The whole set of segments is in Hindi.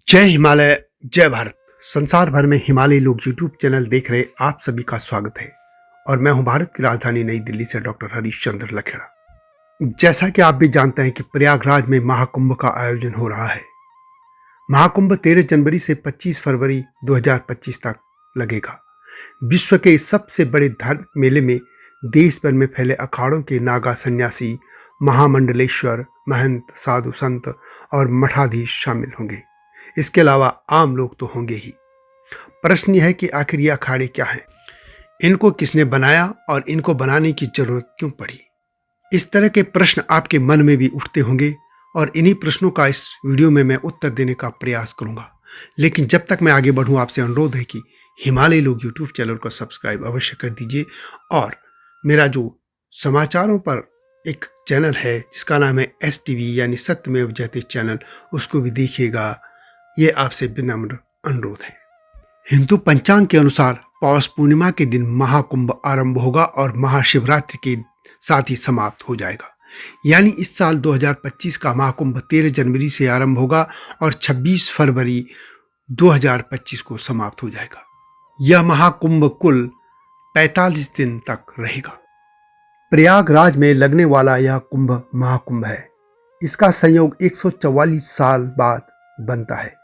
जय हिमालय, जय भारत। संसार भर में हिमालयी लोग यूट्यूब चैनल देख रहे आप सभी का स्वागत है और मैं हूं भारत की राजधानी नई दिल्ली से डॉक्टर हरीश चंद्र लखेड़ा। जैसा कि आप भी जानते हैं कि प्रयागराज में महाकुंभ का आयोजन हो रहा है। महाकुंभ 13 जनवरी से 25 फरवरी 2025 तक लगेगा। विश्व के इस सबसे बड़े धार्मिक मेले में देश भर में फैले अखाड़ों के नागा सन्यासी, महामंडलेश्वर, महंत, साधु संत और मठाधीश शामिल होंगे। इसके अलावा आम लोग तो होंगे ही। प्रश्न यह है कि आखिर ये अखाड़े क्या हैं, इनको किसने बनाया और इनको बनाने की जरूरत क्यों पड़ी। इस तरह के प्रश्न आपके मन में भी उठते होंगे और इन्हीं प्रश्नों का इस वीडियो में मैं उत्तर देने का प्रयास करूंगा। लेकिन जब तक मैं आगे बढ़ूं, आपसे अनुरोध है कि हिमालय लोग यूट्यूब चैनल को सब्सक्राइब अवश्य कर दीजिए और मेरा जो समाचारों पर एक चैनल है जिसका नाम है STV यानी सत्यमेव जयते चैनल, उसको भी देखिएगा। ये आपसे विनम्र अनुरोध है। हिंदू पंचांग के अनुसार पौष पूर्णिमा के दिन महाकुंभ आरंभ होगा और महाशिवरात्रि के साथ ही समाप्त हो जाएगा। यानी इस साल 2025 का महाकुंभ 13 जनवरी से आरंभ होगा और 26 फरवरी 2025 को समाप्त हो जाएगा। यह महाकुंभ कुल 45 दिन तक रहेगा। प्रयागराज में लगने वाला यह कुंभ महाकुंभ है। इसका संयोग 144 साल बाद बनता है।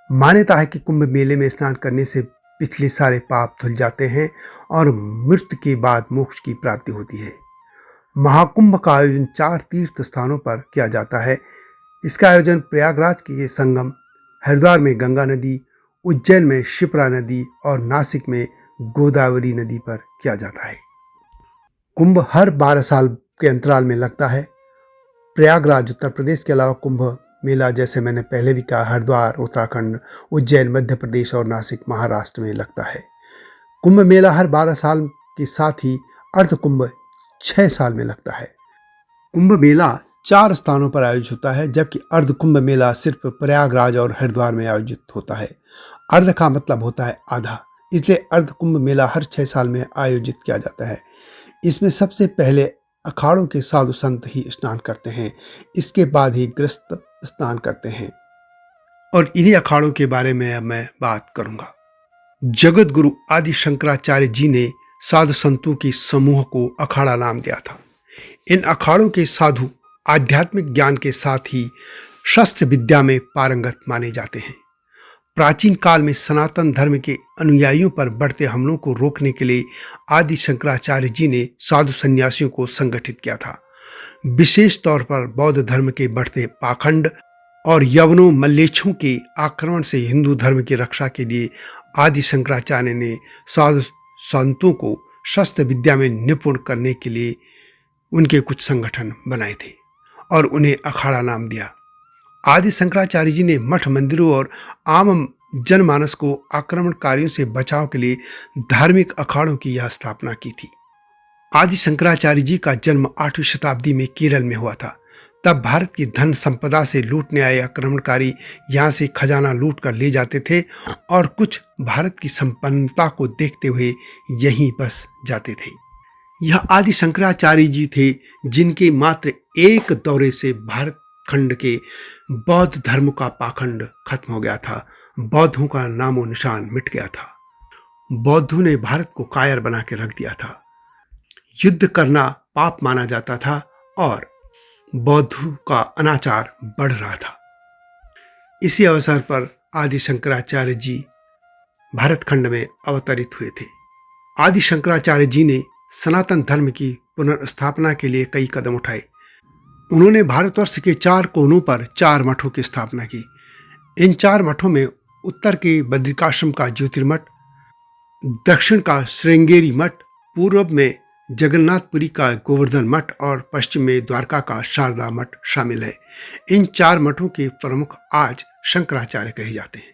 मान्यता है कि कुंभ मेले में स्नान करने से पिछले सारे पाप धुल जाते हैं और मृत्यु के बाद मोक्ष की प्राप्ति होती है। महाकुंभ का आयोजन 4 तीर्थ स्थानों पर किया जाता है। इसका आयोजन प्रयागराज के संगम, हरिद्वार में गंगा नदी, उज्जैन में शिप्रा नदी और नासिक में गोदावरी नदी पर किया जाता है। कुंभ हर 12 साल के अंतराल में लगता है। प्रयागराज उत्तर प्रदेश के अलावा कुंभ मेला, जैसे मैंने पहले भी कहा, हरिद्वार उत्तराखंड, उज्जैन मध्य प्रदेश और नासिक महाराष्ट्र में लगता है। कुंभ मेला हर 12 साल के साथ ही अर्ध कुंभ 6 साल में लगता है। कुंभ मेला 4 स्थानों पर आयोजित होता है, जबकि अर्ध कुंभ मेला सिर्फ प्रयागराज और हरिद्वार में आयोजित होता है। अर्ध का मतलब होता है आधा, इसलिए अर्ध कुंभ मेला हर 6 साल में आयोजित किया जाता है। इसमें सबसे पहले अखाड़ों के साधु संत ही स्नान करते हैं, इसके बाद ही गृहस्थ स्नान करते हैं और इन्हीं अखाड़ों के बारे में अब मैं बात करूंगा। जगत गुरु आदि शंकराचार्य जी ने साधु संतों के समूह को अखाड़ा नाम दिया था। इन अखाड़ों के साधु आध्यात्मिक ज्ञान के साथ ही शस्त्र विद्या में पारंगत माने जाते हैं। प्राचीन काल में सनातन धर्म के अनुयायियों पर बढ़ते हमलों को रोकने के लिए आदि शंकराचार्य जी ने साधु सन्यासियों को संगठित किया था। विशेष तौर पर बौद्ध धर्म के बढ़ते पाखंड और यवनों मल्लेच्छों के आक्रमण से हिंदू धर्म की रक्षा के लिए आदि शंकराचार्य ने साधु संतों को शस्त्र विद्या में निपुण करने के लिए उनके कुछ संगठन बनाए थे और उन्हें अखाड़ा नाम दिया। आदि शंकराचार्य जी ने मठ मंदिरों और आम जनमानस को आक्रमणकारियों से बचाव के लिए धार्मिक अखाड़ों की यह स्थापना की थी। आदि शंकराचार्य जी का जन्म 8वीं शताब्दी में केरल में हुआ था। तब भारत की धन संपदा से लूटने आए आक्रमणकारी यहाँ से खजाना लूट कर ले जाते थे और कुछ भारत की संपन्नता को देखते हुए यहीं बस जाते थे। यह आदि शंकराचार्य जी थे जिनके मात्र एक दौरे से भारत खंड के बौद्ध धर्म का पाखंड खत्म हो गया था। बौद्धों का नामो निशान मिट गया था। बौद्धों ने भारत को कायर बना के रख दिया था। युद्ध करना पाप माना जाता था और बौद्धों का अनाचार बढ़ रहा था। इसी अवसर पर आदि शंकराचार्य जी भारत खंड में अवतरित हुए थे। आदि शंकराचार्य जी ने सनातन धर्म की पुनर्स्थापना के लिए कई कदम उठाए। उन्होंने भारतवर्ष के 4 कोनों पर 4 मठों की स्थापना की। इन 4 मठों में उत्तर के बद्रिकाश्रम का ज्योतिर्मठ, दक्षिण का श्रृंगेरी मठ, पूर्व में जगन्नाथपुरी का गोवर्धन मठ और पश्चिम में द्वारका का शारदा मठ शामिल है। इन 4 मठों के प्रमुख आज शंकराचार्य कहे जाते हैं।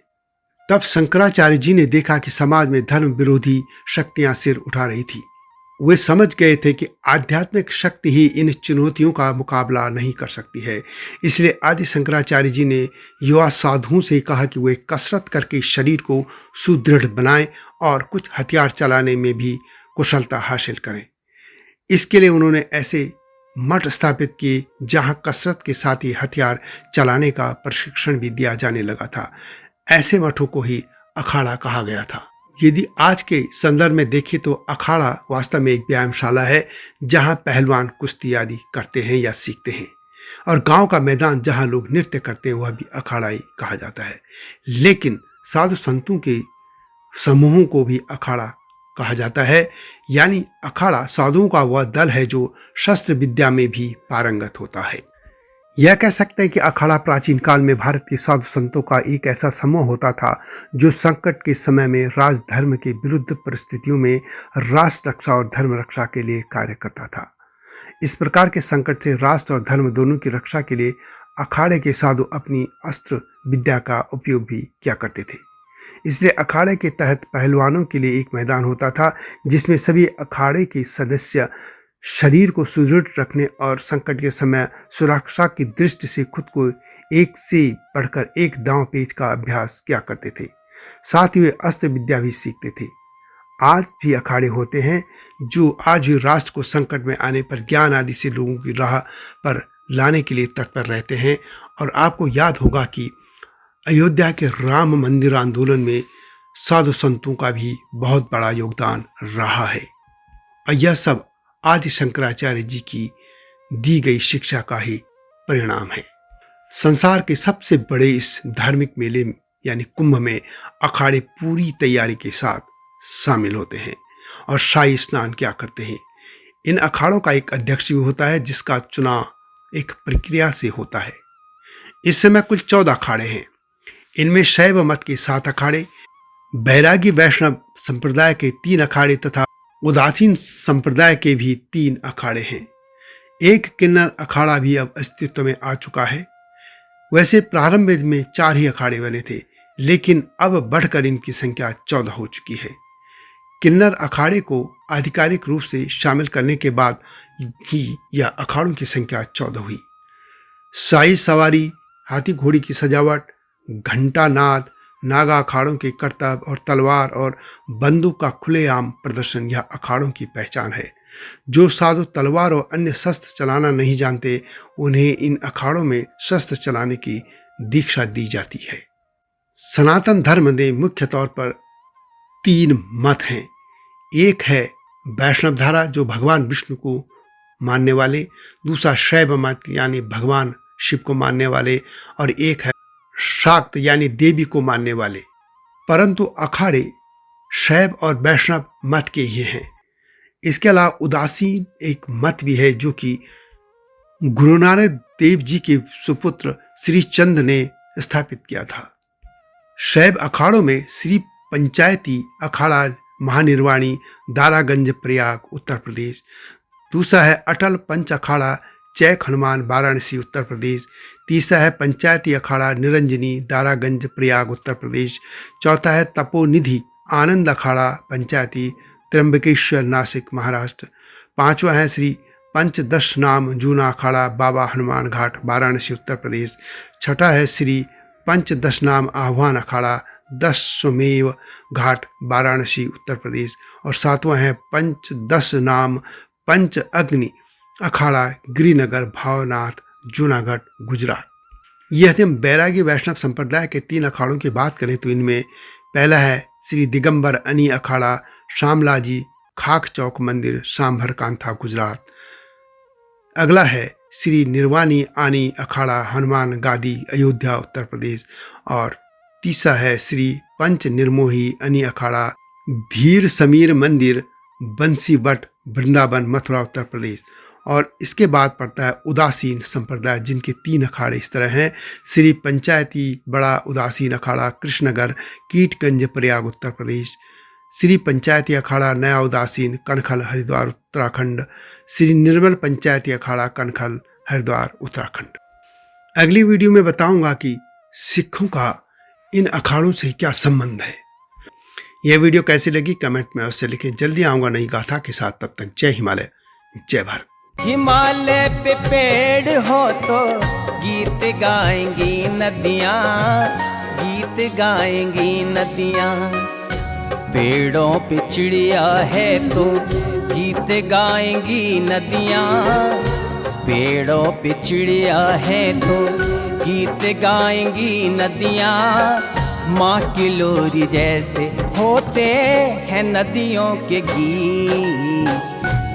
तब शंकराचार्य जी ने देखा कि समाज में धर्म विरोधी शक्तियां सिर उठा रही थी। वे समझ गए थे कि आध्यात्मिक शक्ति ही इन चुनौतियों का मुकाबला नहीं कर सकती है। इसलिए आदि शंकराचार्य जी ने युवा साधुओं से कहा कि वे कसरत करके शरीर को सुदृढ़ बनाएं और कुछ हथियार चलाने में भी कुशलता हासिल करें। इसके लिए उन्होंने ऐसे मठ स्थापित किए जहां कसरत के साथ ही हथियार चलाने का प्रशिक्षण भी दिया जाने लगा था। ऐसे मठों को ही अखाड़ा कहा गया था। यदि आज के संदर्भ में देखें तो अखाड़ा वास्तव में एक व्यायामशाला है जहां पहलवान कुश्ती आदि करते हैं या सीखते हैं, और गांव का मैदान जहां लोग नृत्य करते हैं वह भी अखाड़ा ही कहा जाता है। लेकिन साधु संतों के समूहों को भी अखाड़ा कहा जाता है, यानी अखाड़ा साधुओं का वह दल है जो शस्त्र विद्या में भी पारंगत होता है। यह कह सकते हैं कि अखाड़ा प्राचीन काल में भारत के साधु संतों का एक ऐसा समूह होता था जो संकट के समय में राजधर्म के विरुद्ध परिस्थितियों में राष्ट्र रक्षा और धर्म रक्षा के लिए कार्य करता था। इस प्रकार के संकट से राष्ट्र और धर्म दोनों की रक्षा के लिए अखाड़े के साधु अपनी अस्त्र विद्या का उपयोग भी किया करते थे। इसलिए अखाड़े के तहत पहलवानों के लिए एक मैदान होता था जिसमें सभी अखाड़े के सदस्य शरीर को सुदृढ़ रखने और संकट के समय सुरक्षा की दृष्टि से खुद को एक से बढ़कर एक दांव पेच का अभ्यास किया करते थे। साथ ही वे अस्त्र विद्या भी सीखते थे। आज भी अखाड़े होते हैं जो आज भी राष्ट्र को संकट में आने पर ज्ञान आदि से लोगों की राह पर लाने के लिए तत्पर रहते हैं। और आपको याद होगा कि अयोध्या के राम मंदिर आंदोलन में साधु संतों का भी बहुत बड़ा योगदान रहा है, और यह सब आदि शंकराचार्य जी की दी गई शिक्षा का ही परिणाम है। संसार के सबसे बड़े इस धार्मिक मेले यानी कुंभ में अखाड़े पूरी तैयारी के साथ शामिल होते हैं और शाही स्नान किया करते हैं। इन अखाड़ों का एक अध्यक्ष भी होता है जिसका चुनाव एक प्रक्रिया से होता है। इस समय कुल 14 अखाड़े हैं। इनमें शैव मत के 7 अखाड़े, बैरागी वैष्णव संप्रदाय के 3 अखाड़े तथा उदासीन संप्रदाय के भी 3 अखाड़े हैं। एक किन्नर अखाड़ा भी अब अस्तित्व में आ चुका है। वैसे प्रारंभ में 4 ही अखाड़े बने थे, लेकिन अब बढ़कर इनकी संख्या 14 हो चुकी है। किन्नर अखाड़े को आधिकारिक रूप से शामिल करने के बाद ही यह अखाड़ों की संख्या 14 हुई। शाही सवारी, हाथी घोड़ी की सजावट, घंटा नाद, नागा अखाड़ों के करतब और तलवार और बंदूक का खुलेआम प्रदर्शन यह अखाड़ों की पहचान है। जो साधु तलवार और अन्य शस्त्र चलाना नहीं जानते उन्हें इन अखाड़ों में शस्त्र चलाने की दीक्षा दी जाती है। सनातन धर्म में मुख्य तौर पर 3 मत हैं। एक है वैष्णव धारा जो भगवान विष्णु को मानने वाले, दूसरा शैव मत यानी भगवान शिव को मानने वाले, और एक है शाक्त यानी देवी को मानने वाले। परंतु अखाड़े शैव और वैष्णव मत के ही हैं। इसके अलावा उदासीन एक मत भी है जो कि गुरु नानक देव जी के सुपुत्र श्री चंद ने स्थापित किया था। शैव अखाड़ों में श्री पंचायती अखाड़ा महानिर्वाणी, दारागंज, प्रयाग, उत्तर प्रदेश। दूसरा है अटल पंच अखाड़ा चैक हनुमान, वाराणसी, उत्तर प्रदेश। तीसरा है पंचायती अखाड़ा निरंजनी, दारागंज, प्रयाग, उत्तर प्रदेश। चौथा है तपोनिधि आनंद अखाड़ा पंचायती, त्र्यंबकेश्वर, नासिक, महाराष्ट्र। पांचवा है श्री पंचदश नाम जूना अखाड़ा बाबा हनुमान घाट, वाराणसी, उत्तर प्रदेश। छठा है श्री पंचदश नाम आह्वान अखाड़ा दशमेव घाट, वाराणसी, उत्तर प्रदेश। और सातवां है पंचदश नाम पंच अग्नि अखाड़ा गिरिनगर, भावनाथ, जूनागढ़, गुजरात। यदि हम बैरागी वैष्णव संप्रदाय के 3 अखाड़ों की बात करें तो इनमें पहला है श्री दिगंबर अनी अखाड़ा शामलाजी, खाक चौक मंदिर, सांभर कांथा, गुजरात। अगला है श्री निर्वाणी आनी अखाड़ा हनुमान गादी, अयोध्या, उत्तर प्रदेश। और तीसरा है श्री पंच निर्मोही अनी अखाड़ा धीर समीर मंदिर, बंसी बट, वृंदावन, मथुरा, उत्तर प्रदेश। और इसके बाद पड़ता है उदासीन संप्रदाय जिनके 3 अखाड़े इस तरह हैं। श्री पंचायती बड़ा उदासीन अखाड़ा कृष्णनगर, कीटगंज, प्रयाग, उत्तर प्रदेश। श्री पंचायती अखाड़ा नया उदासीन कनखल, हरिद्वार, उत्तराखंड। श्री निर्मल पंचायती अखाड़ा कनखल, हरिद्वार, उत्तराखंड। अगली वीडियो में बताऊंगा कि सिखों का इन अखाड़ों से क्या संबंध है। यह वीडियो कैसी लगी कमेंट में अवश्य लिखें। जल्दी आऊंगा नई गाथा के साथ, तब तक जय हिमालय, जय भारत। हिमालय पे पेड़ हो तो गीत गाएंगी नदियाँ, गीत गाएंगी नदियाँ। पेड़ों पे चिड़िया है तो गीत गाएंगी नदियाँ, पेड़ों पे चिड़िया है तो गीत गाएंगी नदियाँ। माँ की लोरी जैसे होते हैं नदियों के गीत।